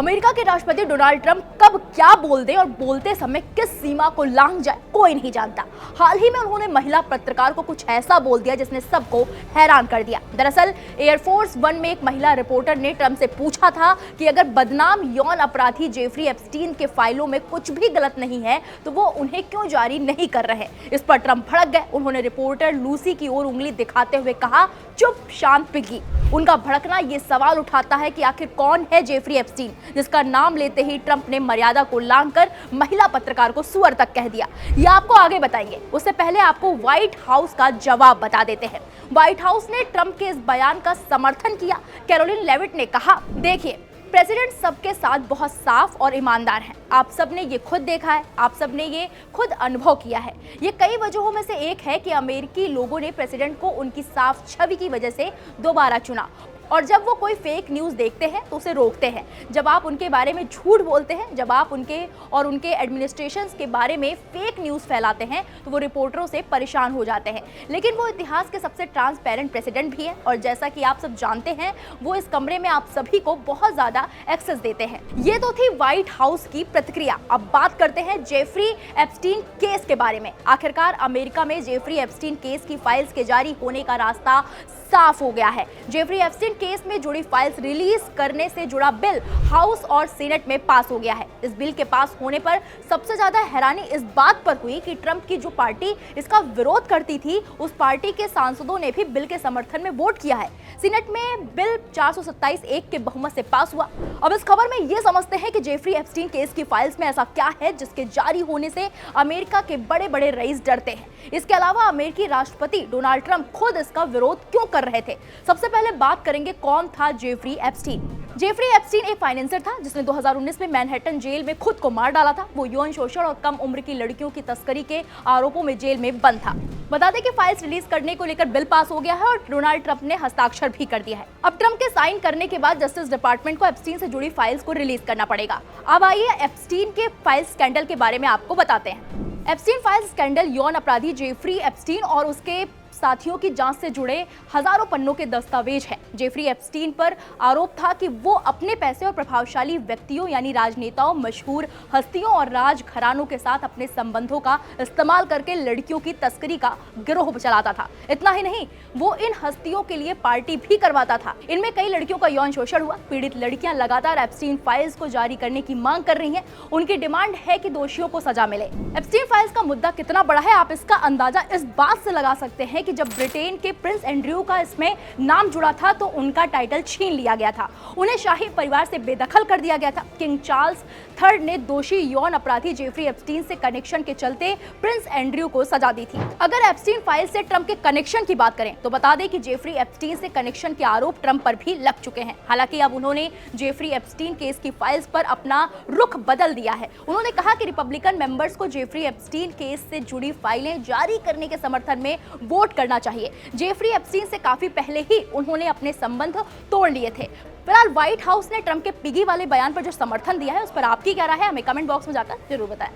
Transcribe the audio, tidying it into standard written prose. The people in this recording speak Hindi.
अमेरिका के राष्ट्रपति डोनाल्ड ट्रंप कब क्या बोल दें और बोलते समय किस सीमा को लांघ जाए कोई नहीं जानता। हाल ही में उन्होंने महिला पत्रकार को कुछ ऐसा बोल दिया जिसने सबको हैरान कर दिया। दरअसल एयरफोर्स वन में एक महिला रिपोर्टर ने ट्रंप से पूछा था कि अगर बदनाम यौन अपराधी जेफरी एप्स्टीन के फाइलों में कुछ भी गलत नहीं है तो वो उन्हें क्यों जारी नहीं कर रहे। इस पर ट्रंप भड़क गए। उन्होंने रिपोर्टर लूसी की ओर उंगली दिखाते हुए कहा, चुप शांत पिग्गी। उनका भड़कना ये सवाल उठाता है कि आखिर कौन है जेफरी एप्स्टीन, जिसका नाम लेते ही ट्रंप ने मर्यादा को लांघकर महिला पत्रकार को सुअर तक कह दिया। ये आपको आगे बताएंगे, उससे पहले आपको व्हाइट हाउस का जवाब बता देते हैं। व्हाइट हाउस ने ट्रंप के इस बयान का समर्थन किया। कैरोलिन लेविट ने कहा, देखिए प्रेसिडेंट सबके साथ बहुत साफ और ईमानदार हैं। आप सबने ये खुद देखा है, आप सबने ये खुद अनुभव किया है। ये कई वजहों में से एक है कि अमेरिकी लोगों ने प्रेसिडेंट को उनकी साफ छवि की वजह से दोबारा चुना और जब वो कोई फेक न्यूज़ देखते हैं तो उसे रोकते हैं। जब आप उनके बारे में झूठ बोलते हैं, जब आप उनके और उनके एडमिनिस्ट्रेशन के बारे में फेक न्यूज़ फैलाते हैं तो वो रिपोर्टरों से परेशान हो जाते हैं। लेकिन वो इतिहास के सबसे ट्रांसपेरेंट प्रेसिडेंट भी है और जैसा कि आप सब जानते हैं वो इस कमरे में आप सभी को बहुत ज़्यादा एक्सेस देते हैं। ये तो थी व्हाइट हाउस की प्रतिक्रिया। अब बात करते हैं जेफरी एप्स्टीन केस के बारे में। आखिरकार अमेरिका में जेफरी एप्स्टीन केस की फाइल्स के जारी होने का रास्ता साफ हो गया है। जेफरी एप्स्टीन केस में जुड़ी फाइल्स रिलीज करने से जुड़ा बिल हाउस और सीनेट में पास हो गया है। इस बिल के पास होने पर सबसे ज्यादा हैरानी इस बात पर हुई कि ट्रंप की जो पार्टी इसका विरोध करती थी उस पार्टी के सांसदों ने भी बिल के समर्थन में वोट किया है। सीनेट में बिल 427-1 के बहुमत से पास हुआ। अब इस खबर में ये समझते हैं कि जेफरी एप्स्टीन केस की फाइल्स में ऐसा क्या है जिसके जारी होने से अमेरिका के बड़े बड़े रईस डरते हैं। इसके अलावा अमेरिकी राष्ट्रपति डोनाल्ड ट्रंप खुद इसका विरोध क्यों कर रहे थे। सबसे पहले बात करेंगे कौन था जेफरी एप्स्टीन। जेफरी एप्स्टीन एक फाइनेंसर था जिसने 2019 में मैनहट्टन जेल में खुद को मार डाला था। वो यौन शोषण और कम उम्र की लड़कियों की तस्करी के आरोपों में जेल में बंद था। बता दें कि फाइल्स रिलीज करने को लेकर बिल पास हो गया है और डोनाल्ड ट्रंप ने हस्ताक्षर भी कर दिया है। अब ट्रंप के साइन करने के बाद जस्टिस डिपार्टमेंट को एप्स्टीन से जुड़ी फाइल्स को रिलीज करना पड़ेगा। अब आइए एप्स्टीन के फाइल स्कैंडल के बारे में आपको बताते हैं। एप्स्टीन फाइल स्कैंडल यौन अपराधी जेफरी एप्स्टीन और उसके साथियों की जांच से जुड़े हजारों पन्नों के दस्तावेज हैं। जेफरी एप्स्टीन पर आरोप था कि वो अपने पैसे और प्रभावशाली व्यक्तियों यानी राजनेताओं, मशहूर हस्तियों और राजघरानों के साथ अपने संबंधों का इस्तेमाल करके लड़कियों की तस्करी का गिरोह चलाता था। इतना ही नहीं, वो इन हस्तियों के लिए पार्टी भी करवाता था। इनमें कई लड़कियों का यौन शोषण हुआ। पीड़ित लड़कियां लगातार एप्स्टीन फाइल्स को जारी करने की मांग कर रही हैं। उनकी डिमांड है कि दोषियों को सजा मिले। एप्स्टीन फाइल्स का मुद्दा कितना बड़ा है आप इसका अंदाजा इस बात से लगा सकते हैं कि जब ब्रिटेन के प्रिंस एंड्रयू का इसमें नाम जुड़ा था तो उनका टाइटल छीन लिया गया था। उन्हें शाही परिवार से बेदखल कर दिया गया था। किंग चार्ल्स III ने दोषी यौन अपराधी जेफरी एप्स्टीन से कनेक्शन के चलते प्रिंस एंड्रयू को सजा दी थी। अगर एप्स्टीन फाइल से ट्रंप के कनेक्शन की बात करें तो बता दें कि जेफरी एप्स्टीन से कनेक्शन के आरोप ट्रंप पर भी लग चुके हैं। हालांकि अब उन्होंने जेफरी एप्स्टीन केस की फाइल्स पर अपना रुख बदल दिया है। उन्होंने कहा कि रिपब्लिकन मेंबर्स को जेफरी एप्स्टीन केस से जुड़ी फाइलें जारी करने के समर्थन में वोट करना चाहिए। जेफरी एप्स्टीन से काफी पहले ही उन्होंने अपने संबंध तोड़ लिए थे। फिलहाल व्हाइट हाउस ने ट्रंप के पिगी वाले बयान पर जो समर्थन दिया है उस पर आपकी क्या राय है, हमें कमेंट बॉक्स में जाकर जरूर बताएं।